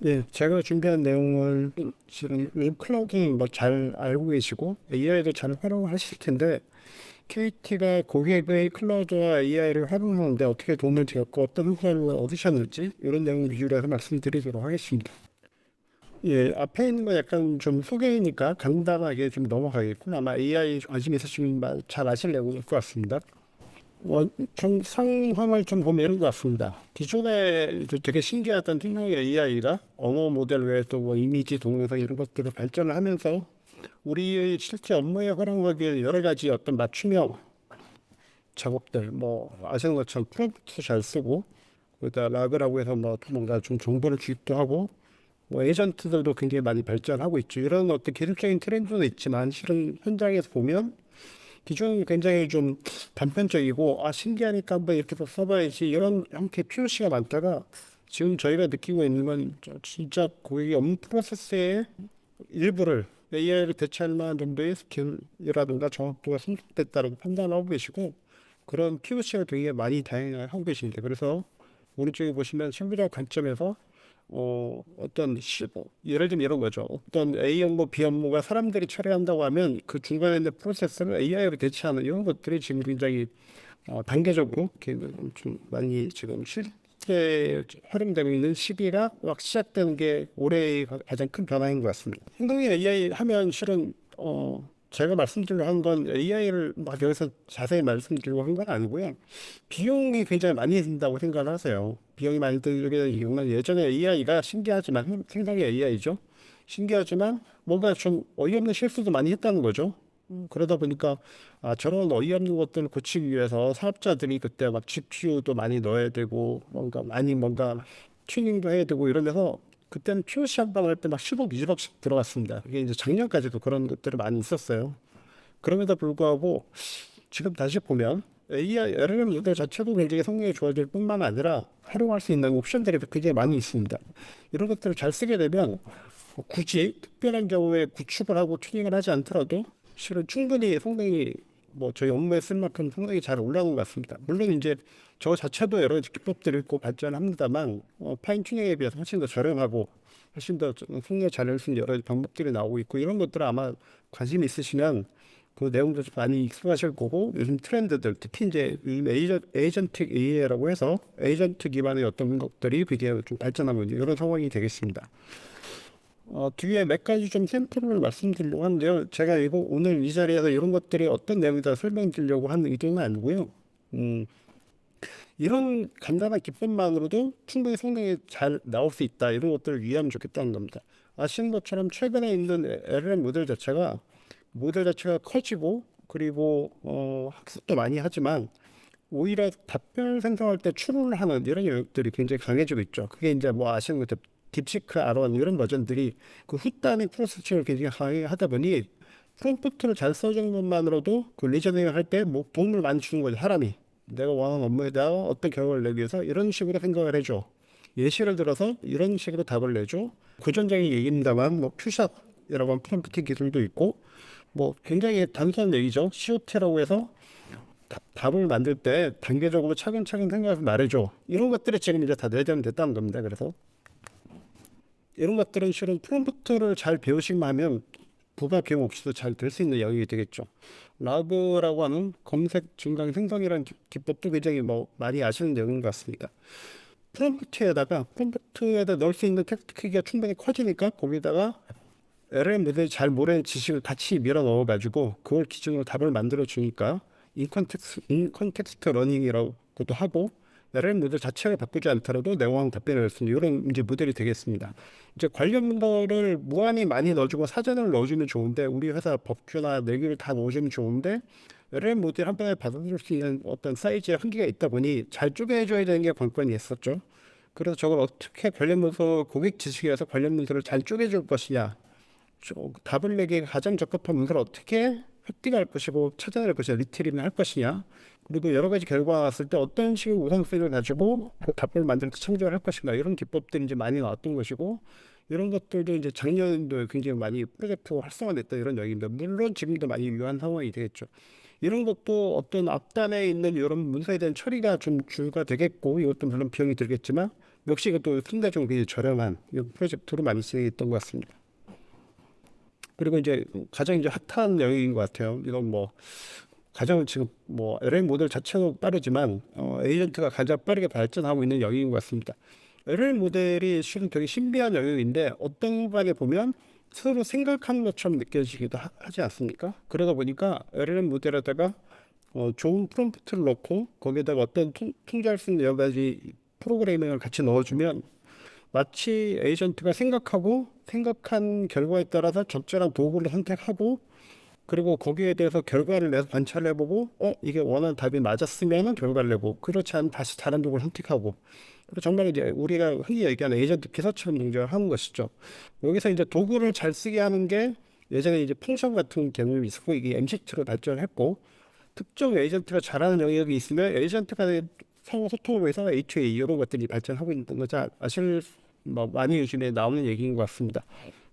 예, 제가 준비한 내용을 실은 웹 클라우드는 뭐 잘 알고 계시고 AI도 잘 활용하실 텐데 KT가 고객의 클라우드와 AI를 활용하는데 어떻게 도움을 드렸고 어떤 효과를 얻으셨는지 이런 내용 위주로 해서 말씀드리도록 하겠습니다. 예, 앞에 있는 거 약간 좀 소개니까 간단하게 좀 넘어가겠고 아마 AI 관심 있으시면 잘 아실 내용일 것 같습니다. 좀 상황을 좀 보면 이런 것 같습니다. 기존에 되게 신기하던 생명의 AI가 언어 모델 외에도 뭐 이미지, 동영상 이런 것들을 발전을 하면서 우리의 실제 업무에 활용하기 여러 가지 어떤 맞춤형 작업들, 뭐 아시는 것처럼 프롬프트 잘 쓰고 그다 라그라고 해서 뭐 뭔가 좀 정보를 주입도 하고 뭐 에이전트들도 굉장히 많이 발전하고 있죠. 이런 어떤 기술적인 트렌드는 있지만 실은 현장에서 보면 기존은 굉장히 좀 단편적이고 신기하니까 한번 이렇게 또 써봐야지 이런 형태의 POC가 많다가 지금 저희가 느끼고 있는 건 진짜 고객의 업무 프로세스의 일부를 AI를 대체할 만한 정도의 스킬이라든가 정확도가 성숙됐다고 판단하고 계시고 그런 POC가 되게 많이 다양하고 계십니다. 그래서 오른쪽에 보시면 실무자 관점에서 어떤 예를 들면 이런 거죠. 어떤 A 업무, B 업무가 사람들이 처리한다고 하면 그 중간에 있는 프로세스를 AI로 대체하는 이런 것들이 지금 굉장히 단계적으로 이렇게 좀 많이 지금 실제 활용되고 있는 시기가 막 시작되는 게 올해의 가장 큰 변화인 것 같습니다. 행동의 AI 하면 실은 제가 말씀드리려고 한 건 AI를 막 여기서 자세히 말씀드리려고 한 건 아니고요. 비용이 굉장히 많이 든다고 생각을 하세요. 비용이 많이 들게 되는 이유는 예전에 AI가 신기하지만 생성의 AI죠. 신기하지만 뭔가 좀 어이없는 실수도 많이 했다는 거죠. 그러다 보니까 저런 어이없는 것들을 고치기 위해서 사업자들이 그때 막 GPU도 많이 넣어야 되고 뭔가 튜닝도 해야 되고 이러면서 그때는 POC 한 방 할 때 막 10억, 20억씩 들어갔습니다. 이게 이제 작년까지도 그런 것들이 많이 있었어요. 그럼에도 불구하고 지금 다시 보면 AI, LLM 모델 자체도 굉장히 성능이 좋아질 뿐만 아니라 활용할 수 있는 옵션들이 굉장히 많이 있습니다. 이런 것들을 잘 쓰게 되면 굳이 특별한 경우에 구축을 하고 튜닝을 하지 않더라도 실은 충분히 성능이 뭐 저희 업무에 쓸 만큼 성능이 잘 올라오는 것 같습니다. 물론 이제 저 자체도 여러 가지 기법들이 있고 발전합니다만 파인 튜닝에 비해서 훨씬 더 저렴하고 훨씬 더 성능이 잘 낼 수 있는 여러 가지 방법들이 나오고 있고 이런 것들은 아마 관심 있으시면 그 내용도 좀 많이 익숙하실 거고 요즘 트렌드들 특히 이제 에이전틱 AI라고 해서 에이전트 기반의 어떤 것들이 되게 좀 발전하고 있는 이런 상황이 되겠습니다. 뒤에 몇 가지 좀 샘플을 말씀드리려고 하는데요. 제가 이거 오늘 이 자리에서 이런 것들이 어떤 내용이다 설명드리려고 하는 의도는 아니고요. 음, 이런 간단한 기법만으로도 충분히 성능이 잘 나올 수 있다. 이런 것들을 이해하면 좋겠다는 겁니다. 아시는 것처럼 최근에 있는 LLM 모델 자체가 커지고 그리고 학습도 많이 하지만 오히려 답변을 생성할 때 추론을 하는 이런 영역들이 굉장히 강해지고 있죠. 그게 이제 뭐 아시는 것처럼 딥시크 R1 이런 버전들이 그 후단의 프로세싱을 굉장히 강하게 하다 보니 프롬프트를 잘 써주는 것만으로도 그 리저닝을 할 때 뭐 도움을 많이 주는 거죠. 사람이 내가 원하는 업무에 대한 어떤 결과를 내기 위해서 이런 식으로 생각을 해줘. 예시를 들어서 이런 식으로 답을 내줘. 고전적인 얘기입니다만 뭐 큐샷이라고 하는 프롬프트 기술도 있고 뭐 굉장히 단순한 얘기죠. COT라고 해서 답을 만들 때 단계적으로 차근차근 생각해서 말해줘. 이런 것들이 지금 이제 다 내재는 됐다는 겁니다. 그래서 이런 것들은 실은 프롬프트를 잘 배우시면 하면 부가 비용 없이도 잘 될 수 있는 영역이 되겠죠. 라그라고 하는 검색 증강 생성이라는 기법도 굉장히 뭐 많이 아시는 내용인 것 같습니다. 프롬프트에다 넣을 수 있는 텍스트 크기가 충분히 커지니까 거기다가 LLM들이 잘 모르는 지식을 같이 밀어 넣어가지고 그걸 기준으로 답을 만들어 주니까 인컨텍스트 러닝이라고도 하고 LLM 모델 자체를 바꾸지 않더라도 내용형 답변을 할 수 있는 이런 이제 모델이 되겠습니다. 이제 관련 문서를 무한히 많이 넣어주고 사전을 넣어주면 좋은데 우리 회사 법규나 내규를 다 넣어주면 좋은데 LLM 모델 한 번에 받아들일 수 있는 어떤 사이즈의 한계가 있다 보니 잘 쪼개줘야 되는 게 관건이 있었죠. 그래서 저걸 어떻게 관련 문서 고객 지식에서 관련 문서를 잘 쪼개줄 것이냐 답을 내기 가장 적합한 문서를 어떻게 획득할 것이고 찾아낼 것이냐 리트리빙 할 것이냐 그리고 여러 가지 결과가 나왔을 때 어떤 식의 우선순위를 가지고 그 답을 만들 때 참조를 할 것인가 이런 기법들이 이제 많이 나왔던 것이고 이런 것들도 이제 작년도 굉장히 많이 프로젝트 활성화됐다 이런 얘기입니다. 물론 지금도 많이 유효한 상황이 되겠죠. 이런 것도 어떤 앞단에 있는 이런 문서에 대한 처리가 좀 주가 되겠고 이것도 물론 비용이 들겠지만 역시 또 상대적으로 굉장히 저렴한 이런 프로젝트로 많이 진행했던 것 같습니다. 그리고 이제 가장 이제 핫한 영역인 것 같아요. 이건 뭐 가장 지금 뭐 LLM 모델 자체도 빠르지만 에이전트가 가장 빠르게 발전하고 있는 영역인 것 같습니다. LLM 모델이 실은 되게 신비한 영역인데 어떤 방에 보면 서로 생각하는 것처럼 느껴지기도 하지 않습니까? 그러다 보니까 LLM 모델에다가 좋은 프롬프트를 넣고 거기에다가 어떤 통제할 수 있는 여러 가지 프로그래밍을 같이 넣어주면 마치 에이전트가 생각한 결과에 따라서 적절한 도구를 선택하고 그리고 거기에 대해서 결과를 내서 관찰을 해보고 이게 원하는 답이 맞았으면 결과를 내고 그렇지 않으면 다시 다른 도구를 선택하고 그리고 정말 이제 우리가 흔히 얘기하는 에이전트 기사처럼 동작을 하는 것이죠. 여기서 이제 도구를 잘 쓰게 하는 게 예전에 이제 펑션 같은 개념이 있었고 이게 MCT로 발전했고 특정 에이전트가 잘하는 영역이 있으면 에이전트가 상호 소통을 위해서 HA 이런 것들이 발전하고 있는 거죠. 사실 뭐 많이 요즘에 나오는 얘기인 것 같습니다.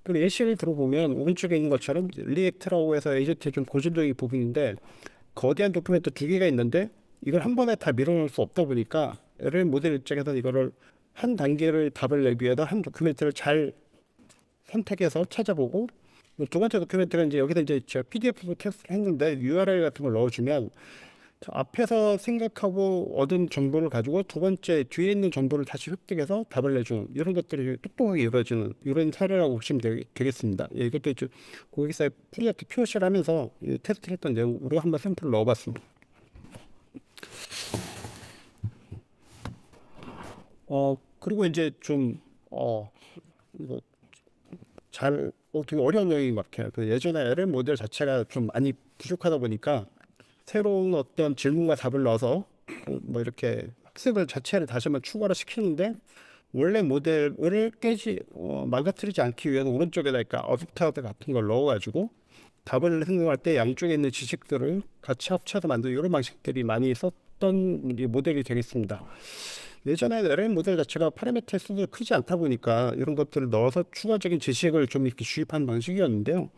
그리고 예시를 들어보면 오른쪽에 있는 것처럼 리액트라고 해서 에이전트의 좀 고질적인 부분인데 거대한 도큐멘트 두 개가 있는데 이걸 한 번에 다 밀어넣을 수 없다 보니까 LLM 모델 입장에서 이거를 한 단계를 답을 내기 위해서 한 도큐멘트를 잘 선택해서 찾아보고 두 번째 도큐멘트는 이제 여기다 이제 제가 PDF로 테스트를 했는데 URL 같은 걸 넣어주면 앞에서 생각하고 얻은 정보를 가지고 두 번째 뒤에 있는 정보를 다시 획득해서 답을 내주는 이런 것들이 똑똑하게 이루어지는 이런 사례라고 보시면 되겠습니다. 예, 이것도 이제 고객사의 프로젝트 POC를 하면서 테스트를 했던 내용으로 한번 샘플을 넣어봤습니다. 그리고 이제 좀 되게 어려운 영역인 것 같아요. 그 예전에 LLM 모델 자체가 좀 많이 부족하다 보니까 새로운 어떤 질문과 답을 넣어서 뭐 이렇게 학습을 자체를 다시 한번 추가를 시키는데 원래 모델을 망가뜨리지 않기 위해서 오른쪽에다가 어댑터 같은 걸 넣어가지고 답을 생성할 때 양쪽에 있는 지식들을 같이 합쳐서 만든 이런 방식들이 많이 썼던 모델이 되겠습니다. 예전에 LLM 모델 자체가 파라미터의 수가 크지 않다 보니까 이런 것들을 넣어서 추가적인 지식을 좀 이렇게 주입한 방식이었는데요.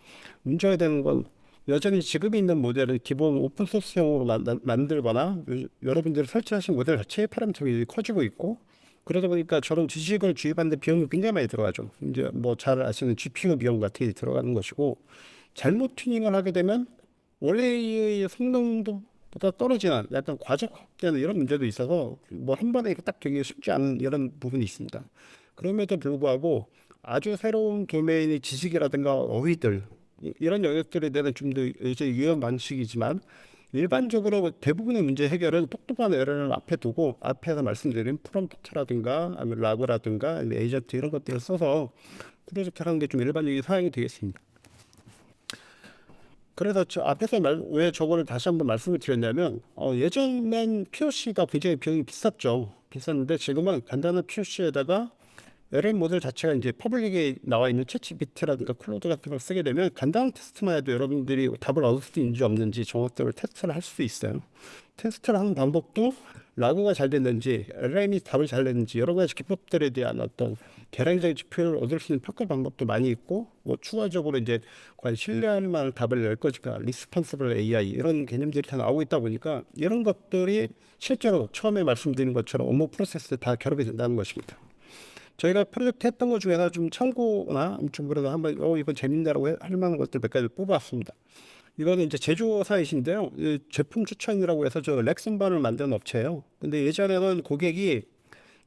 문제가 되는 건 여전히 지금 있는 모델은 기본 오픈소스형으로 만들거나 여러분들이 설치하신 모델 자체의 파라미터가 커지고 있고 그러다 보니까 저런 지식을 주입하는데 비용이 굉장히 많이 들어가죠. 이제 뭐 잘 아시는 GPU 비용 같은 게 들어가는 것이고 잘못 튜닝을 하게 되면 원래의 성능도 보다 떨어지는 약간 과적되는 이런 문제도 있어서 뭐 한 번에 딱 되기 쉽지 않은 이런 부분이 있습니다. 그럼에도 불구하고 아주 새로운 도메인의 지식이라든가 어휘들 이런 영역들에 대한 좀 더 유연 방식이지만 일반적으로 대부분의 문제 해결은 똑똑한 LLM을 앞에 두고 앞에서 말씀드린 프롬프트라든가 아니면 라그라든가 아니면 에이전트 이런 것들을 써서 프로젝트 하는 게 좀 일반적인 사양이 되겠습니다. 그래서 저 앞에서 왜 저거를 다시 한번 말씀을 드렸냐면 예전엔 POC가 굉장히 비용이 비쌌는데 지금은 간단한 POC에다가 LLM 모델 자체가 이제 퍼블릭에 나와 있는 챗GPT라든가 클로드 같은 걸 쓰게 되면 간단한 테스트만 해도 여러분들이 답을 얻을 수 있는지 없는지 정확도를 테스트를 할 수 있어요. 테스트를 하는 방법도 라그가 잘 됐는지 LLM이 답을 잘 냈는지 여러 가지 기법들에 대한 어떤 계량적인 지표를 얻을 수 있는 평가 방법도 많이 있고 뭐 추가적으로 이제 과연 신뢰할 만한 답을 낼 것인가 리스폰서블 AI 이런 개념들이 다 나오고 있다 보니까 이런 것들이 실제로 처음에 말씀드린 것처럼 업무 프로세스에 다 결합이 된다는 것입니다. 저희가 프로젝트 했던 것 중에서 좀 참고나 좀 그래도 한번 이건 재밌다라고 할 만한 것들 몇 가지 뽑아왔습니다. 이거는 이제 제조사이신데요. 제품 추천이라고 해서 저 렉슨반을 만드는 업체예요. 근데 예전에는 고객이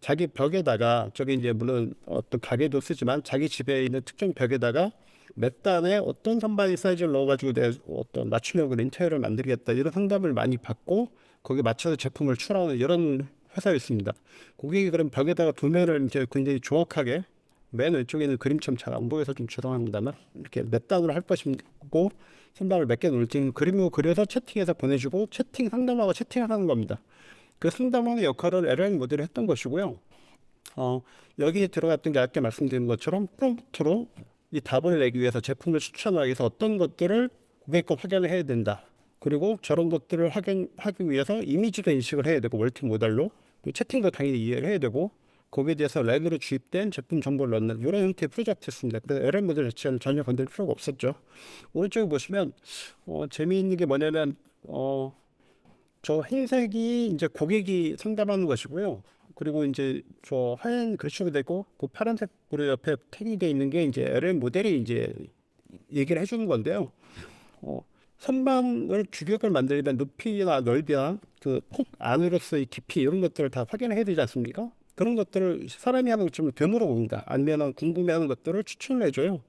자기 벽에다가 저기 이제 물론 어떤 가게도 쓰지만 자기 집에 있는 특정 벽에다가 몇 단에 어떤 선반의 사이즈를 넣어가지고 내 어떤 맞춤형으로 인테리어를 만들겠다 이런 상담을 많이 받고 거기에 맞춰서 제품을 출하하는 이런 회사였습니다. 고객이 그럼 벽에다가 도면을 이제 굉장히 정확하게 맨 왼쪽에는 그림처럼 잘 안 보여서 좀 죄송합니다만 이렇게 몇 단으로 할 것이고 선반을 몇 개 놓을지 그림으로 그려서 채팅해서 보내주고 채팅 상담하고 채팅하는 겁니다. 그 상담하는 역할을 LLM 모델이 했던 것이고요. 여기에 들어갔던 게 아까 말씀드린 것처럼 프롬프트로 이 답을 내기 위해서 제품을 추천하기 위해서 어떤 것들을 고객과 확인을 해야 된다. 그리고 저런 것들을 하기 위해서 이미지도 인식을 해야 되고 멀티 모델로 채팅도 당연히 이해를 해야 되고 거기에 대해서 랜으로 주입된 제품 정보를 넣는 이런 형태의 프로젝트였습니다. 그래서 LLM 모델 자체는 전혀 건들 필요가 없었죠. 오른쪽에 보시면 재미있는 게 뭐냐면 저 흰색이 이제 고객이 상담하는 것이고요. 그리고 이제 저 하얀 글씨가 되고 그 파란색 고리 옆에 택이 돼 있는 게 이제 LLM 모델이 이제 얘기를 해주는 건데요. 선반을 규격을 만들려면 높이나 넓이나 그 폭 안으로서의 깊이 이런 것들을 다 확인해야 되지 않습니까? 그런 것들을 사람이 하는 것좀 되물어봅니다. 아니면 궁금해하는 것들을 추천을 해줘요.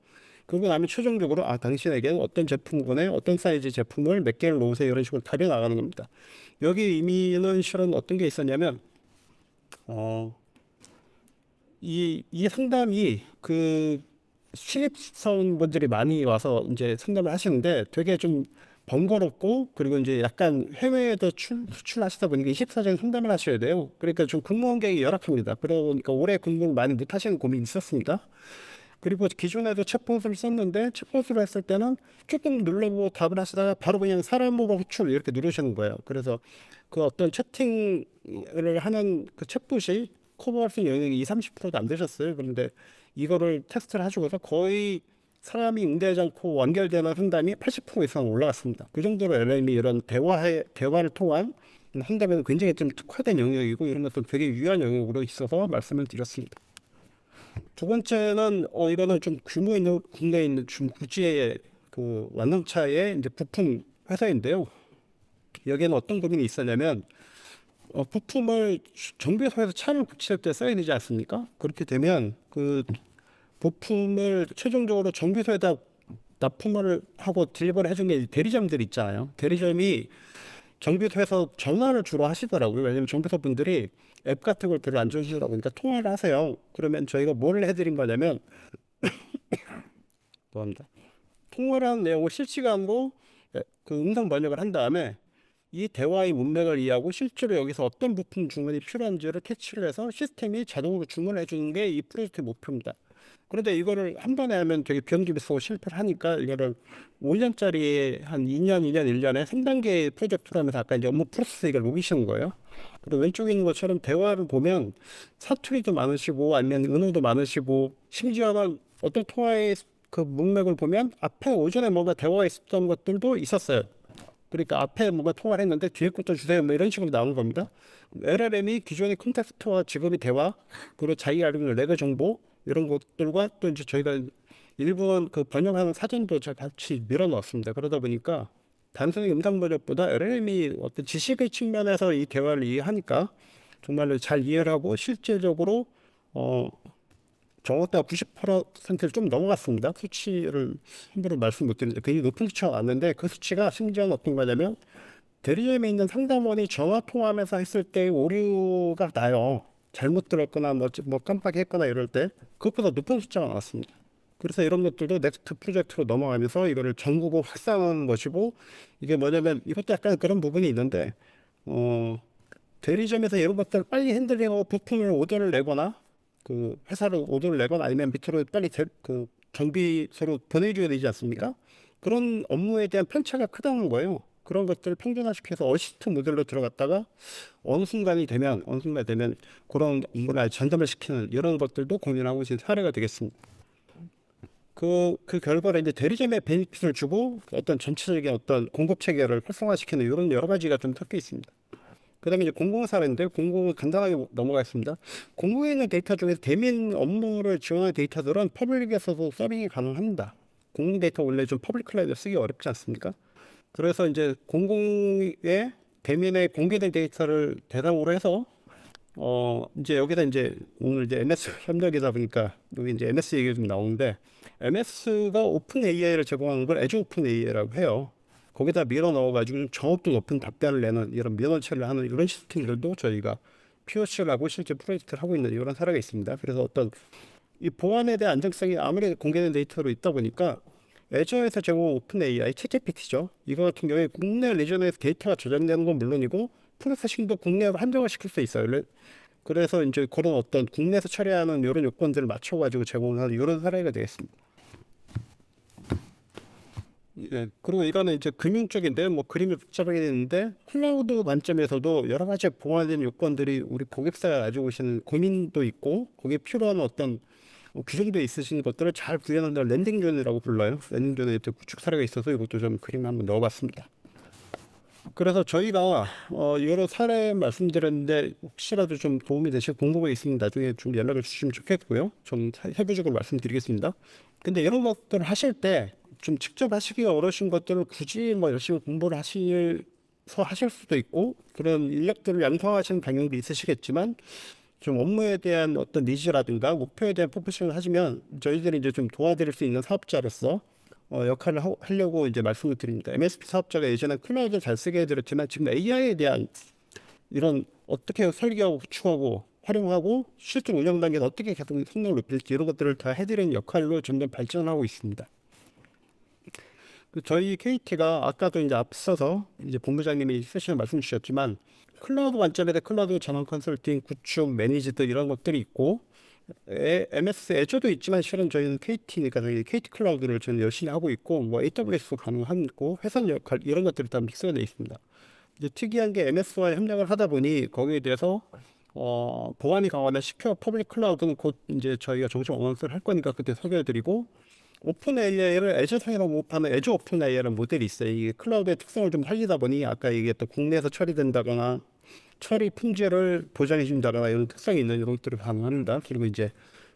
그러고 나면 최종적으로 당신에게 어떤 제품군에 어떤 사이즈 제품을 몇 개를 놓으세요 이런 식으로 답이 나가는 겁니다. 여기 의미는 실은 어떤 게 있었냐면 이 상담이 그 신입사원분들이 많이 와서 이제 상담을 하시는데 되게 좀 번거롭고 그리고 이제 약간 해외에도 수출하시다 보니까 24시간 상담을 하셔야 돼요. 그러니까 좀 근무 환경이 열악합니다. 그러니까 오래 근무를 많이 못 하시는 고민이 있었습니다. 그리고 기존에도 챗봇을 썼는데 챗봇으로 했을 때는 조금 눌러보고 답을 하시다가 바로 그냥 사람 보고 호출 이렇게 누르시는 거예요. 그래서 그 어떤 채팅을 하는 그 챗봇이 커버할 수 있는 영역이 20-30%도 안 되셨어요. 그런데 이거를 테스트를 하시고서 거의 사람이 응대하지 않고 완결되는 상담이 80% 이상 올라갔습니다. 그 정도로 LLM이 이런 대화를 통한 상담에는 굉장히 좀 특화된 영역이고 이런 것도 되게 유효한 영역으로 있어서 말씀을 드렸습니다. 두 번째는 이거는 좀 규모 있는 국내에 있는 좀 구지의 그 완성차의 이제 부품 회사인데요. 여기에는 어떤 고민이 있었냐면 부품을 정비소에서 차를 고칠 때 써야 되지 않습니까? 그렇게 되면 그 부품을 최종적으로 정비소에다 납품을 하고 딜리버리 해준 게 대리점들 있잖아요. 대리점이 정비소에서 전화를 주로 하시더라고요. 왜냐면 정비소 분들이 앱 같은 걸 별로 안 좋아하시더라고요. 그러니까 통화를 하세요. 그러면 저희가 뭘 해드린 거냐면 뭐합니다. 통화를 하는 내용을 실시간으로 그 음성 번역을 한 다음에 이 대화의 문맥을 이해하고 실제로 여기서 어떤 부품 주문이 필요한지를 캐치를 해서 시스템이 자동으로 주문해 주는 게 이 프로젝트의 목표입니다. 그런데 이거를 한 번에 하면 되게 비용이 비싸고 실패를 하니까 이거를 5년짜리 한 2년, 1년에 3단계 프로젝트로 하면서 아까 이제 업무 프로세스 이걸 녹이시는 거예요. 그리고 왼쪽에 있는 것처럼 대화를 보면 사투리도 많으시고 아니면 은어도 많으시고 심지어는 어떤 통화의 그 문맥을 보면 앞에 오전에 뭔가 대화가 있었던 것들도 있었어요. 그러니까 앞에 뭔가 통화를 했는데 뒤에 것도 주세요 뭐 이런 식으로 나오는 겁니다. LLM이 기존의 콘텍스트와 지금의 대화 그리고 자기 알고 레거 정보 이런 것들과 또 이제 저희가 일본 그 번역하는 사진도 잘 같이 밀어넣었습니다. 그러다 보니까 단순히 음성 번역보다 LLM이 어떤 지식의 측면에서 이 대화를 이해하니까 정말로 잘 이해를 하고 실제적으로 정확도가 90%를 좀 넘어갔습니다. 수치를 함부로 말씀 못 드리는데 굉장히 높은 수치가 왔는데 그 수치가 심지어는 어떤 거냐면 대리점에 있는 상담원이 전화 통화하면서 했을 때 오류가 나요. 잘못 들었거나 뭐 깜빡했거나 이럴 때 그것보다 높은 숫자가 나왔습니다. 그래서 이런 것들도 넥스트 프로젝트로 넘어가면서 이거를 전국으로 확산하는 것이고 이게 뭐냐면 이것도 약간 그런 부분이 있는데 대리점에서 이런 것들을 빨리 핸들링하고 부품을 오더를 내거나 그 회사를 오더를 내거나 아니면 밑으로 빨리 그 정비소로 보내줘야 되지 않습니까? 그런 업무에 대한 편차가 크다는 거예요. 그런 것들을 평준화시켜서 어시스트 모델로 들어갔다가 어느 순간이 되면 그런 업무를 전담을 시키는 이런 것들도 고민하고 있는 사례가 되겠습니다. 그 결과로 이제 대리점에 베니핏을 주고 어떤 전체적인 어떤 공급 체계를 활성화시키는 이런 여러 가지가 좀 섞여 있습니다. 그다음에 이제 공공사례인데 공공은 간단하게 넘어가겠습니다. 공공에 있는 데이터 중에서 대민 업무를 지원하는 데이터들은 퍼블릭에서도 서빙이 가능합니다. 공공 데이터 원래 좀 퍼블릭 클라우드 쓰기 어렵지 않습니까? 그래서 이제 공공의 대민의 공개된 데이터를 대상으로 해서 이제 여기다 이제 오늘 이제 MS 협력이다 보니까 여기 이제 MS 얘기가 좀 나오는데 MS가 오픈 AI를 제공하는 걸 애주 오픈 AI라고 해요. 거기다 밀어 넣어가지고 정확도 높은 답변을 내는 이런 면허체를 하는 이런 시스템들도 저희가 POC를 하고 실제 프로젝트를 하고 있는 이런 사례가 있습니다. 그래서 어떤 이 보안에 대한 안정성이 아무리 공개된 데이터로 있다 보니까 애저에서 제공 오픈 AI, 챗GPT죠. 이거 같은 경우에 국내 레저너에서 데이터가 저장되는 건 물론이고 프로세싱도 국내로 한정을 시킬 수 있어요. 그래서 이제 그런 어떤 국내에서 처리하는 이런 요건들을 맞춰가지고 제공하는 이런 사례가 되겠습니다. 예, 그리고 이거는 이제 금융 쪽인데 뭐 그림이 복잡하게 되는데 클라우드 만점에서도 여러 가지 보완된 요건들이 우리 고객사가 가지고 계시는 고민도 있고 거기에 필요한 어떤 규정도 있으신 것들을 잘 구현한다는 랜딩존이라고 불러요. 랜딩존에 구축 사례가 있어서 이것도 좀 그림 한번 넣어봤습니다. 그래서 저희가 여러 사례 말씀드렸는데 혹시라도 좀 도움이 되실 궁금한 게 있으면 나중에 좀 연락을 주시면 좋겠고요. 좀 세부적으로 말씀드리겠습니다. 근데 이런 것들을 하실 때 좀 직접 하시기가 어려우신 것들을 굳이 뭐 열심히 공부를 하실 수도 있고 그런 인력들을 양성하시는 방향도 있으시겠지만 좀 업무에 대한 어떤 니즈라든가 목표에 대한 포커싱을 하시면 저희들이 이제 좀 도와드릴 수 있는 사업자로서 역할을 하려고 이제 말씀을 드립니다. MSP 사업자가 예전에 클라우드 잘 쓰게 해드렸지만 지금 AI에 대한 이런 어떻게 설계하고 구축하고 활용하고 실제 운영 단계에서 어떻게 계속 성능을 높일지 이런 것들을 다 해드리는 역할로 점점 발전하고 있습니다. 저희 KT가 아까도 이제 앞서서 이제 본부장님이 세션에 말씀 주셨지만 클라우드 관점에서 클라우드 전원 컨설팅, 구축, 매니지드 이런 것들이 있고 MS 애저도 있지만 실은 저희는 KT니까 저희 KT 클라우드를 저는 열심히 하고 있고 뭐 AWS도 가능하고 회선 역할 이런 것들이 다 믹스가 되어 있습니다. 이제 특이한 게 MS와 협력을 하다 보니 거기에 대해서 보안이 강화된 시큐어 퍼블릭 클라우드는 곧 이제 저희가 정식 어나운스를 할 거니까 그때 소개해드리고 오픈 AI를 애저상이라고 모집하는 애저 오픈 AI라는 모델이 있어요. 이게 클라우드의 특성을 좀 살리다 보니 아까 얘기했던 국내에서 처리된다거나 처리 품질을 보장해 준다거나 이런 특성이 있는 이런 것들을 가능합니다. 그리고 이제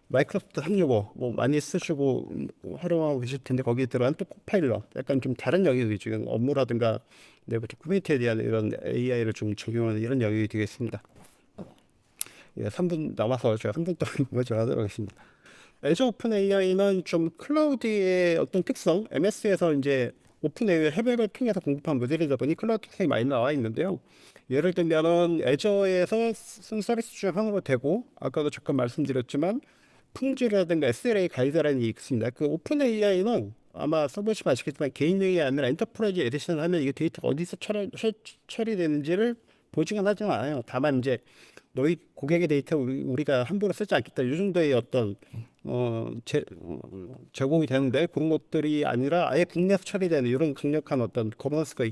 마이크로소프트 365 뭐 많이 쓰시고 활용하고 계실 텐데 거기에 들어간 또 코파일럿 약간 좀 다른 영역이 지금 업무라든가 내부 커뮤니티에 대한 이런 AI를 좀 적용하는 이런 영역이 되겠습니다. 예, 3분 남아서 제가 3분 동안 먼저 하도록 하겠습니다. 애저 오픈 AI는 좀 클라우드의 어떤 특성, MS에서 이제 오픈 AI 해외를 통해서 공급한 모델이다 보니 클라우드 특성이 많이 나와 있는데요. 예를 들면은 애저에서 쓴 서비스 중 하나로 되고 아까도 잠깐 말씀드렸지만 품질이라든가 SLA 가이드라인이 있습니다. 그 오픈 AI는 아마 써보시면 아시겠지만 개인용이 아니라 엔터프라이즈 에디션을 하면 이게 데이터가 어디서 처리되는지를 보지는 하지는 않아요. 다만 이제 너희 고객의 데이터 우리가 함부로 쓰지 않겠다. 이 정도의 어떤 제공이 되는데 그런 것들이 아니라 아예 국내에서 처리되는 이런 강력한 어떤 거버넌스가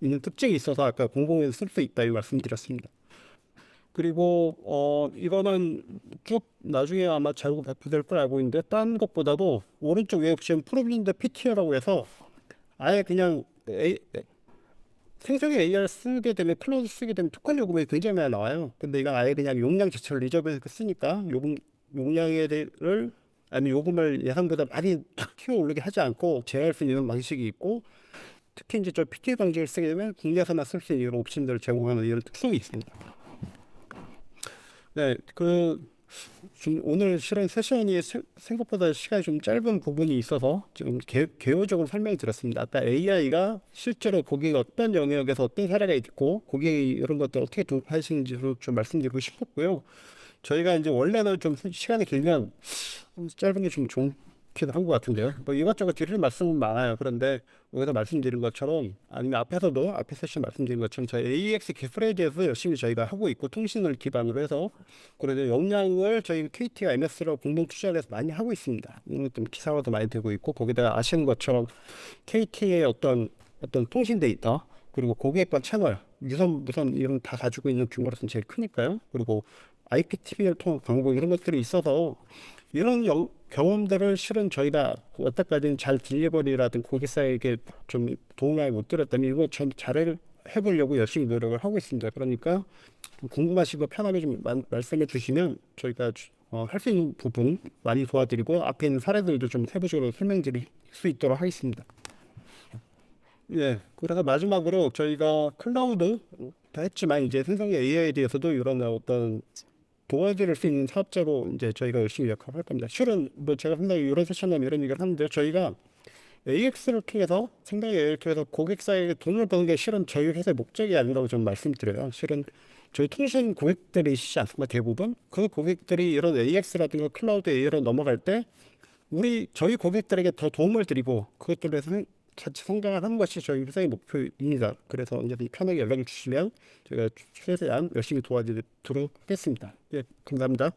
있는 특징이 있어서 아까 공공에서 쓸 수 있다 이 말씀드렸습니다. 그리고 이거는 쭉 나중에 아마 자료 발표될 걸 알고 있는데 딴 것보다도 오른쪽 위에 보시면 프로빈드 PTO라고 해서 아예 그냥 생성의 AI를 쓰게 되면 클라우드 쓰게 되면 특권 요금이 굉장히 많이 나와요. 근데 이건 아예 그냥 용량 자체를 리저브해서 쓰니까 용량을 아니 요금을 예상보다 많이 키워 오르게 하지 않고 제어할 수 있는 방식이 있고 특히 이제 저 PT 방식을 쓰게 되면 국내에서만 쓸 수 있는 이런 옵션들을 제공하는 이런 특성이 있습니다. 네, 오늘 실은 세션이 생각보다 시간이 좀 짧은 부분이 있어서 좀 개요적으로 설명을 드렸습니다. 아까 AI가 실제로 고객이 어떤 영역에서 어떤 사례가 있고 고객이 이런 것들 어떻게 도입하시는지를 좀 말씀드리고 싶었고요. 저희가 이제 원래는 좀 시간이 길면 짧은 게 좀 좋기도 한 것 같은데요. 뭐 이것저것 드릴 말씀은 많아요. 그런데 여기서 말씀드린 것처럼 아니면 앞에 세션 말씀드린 것처럼 저희 AEX 기술에 대해서 열심히 저희가 하고 있고 통신을 기반으로 해서 그래도 역량을 저희 KT가 MS로 공동 투자를 해서 많이 하고 있습니다. 이런 좀 기사화도 많이 되고 있고 거기다가 아시는 것처럼 KT의 어떤 통신 데이터 그리고 고객과 채널 무선 이런 다 가지고 있는 규모로서는 제일 크니까요. 그리고 IPTV를 통한 광고 이런 것들이 있어서 이런 경험들을 실은 저희가 여태까지는 잘 딜리버리라든 고객사에게 좀 도움을 못 드렸더니 이거 좀 잘 해보려고 열심히 노력을 하고 있습니다. 그러니까 궁금하시고 편하게 좀 말씀해 주시면 저희가 할 수 있는 부분 많이 도와드리고 앞에 있는 사례들도 좀 세부적으로 설명드릴 수 있도록 하겠습니다. 예, 그래서 마지막으로 저희가 클라우드 다 했지만 이제 생성의 AI에 대해서도 이런 어떤 도와드릴 수 있는 사업자로 이제 저희가 열심히 역할을 할 겁니다. 실은 뭐 제가 상당히 이런 세션하면 이런 얘기를 하는데 저희가 AX를 통해서 생성의 AI를 통해서 고객사에게 돈을 버는 게 실은 저희 회사의 목적이 아니라고 좀 말씀드려요. 실은 저희 통신 고객들이시지 않습니까? 대부분 그 고객들이 이런 AX라든가 클라우드 AI로 넘어갈 때 저희 고객들에게 더 도움을 드리고 그것들을 같이 성장을 하는 것이 저희 회사의 목표입니다. 그래서 언제든지 편하게 연락을 주시면 저희가 최대한 열심히 도와드리도록 하겠습니다. 예, 감사합니다.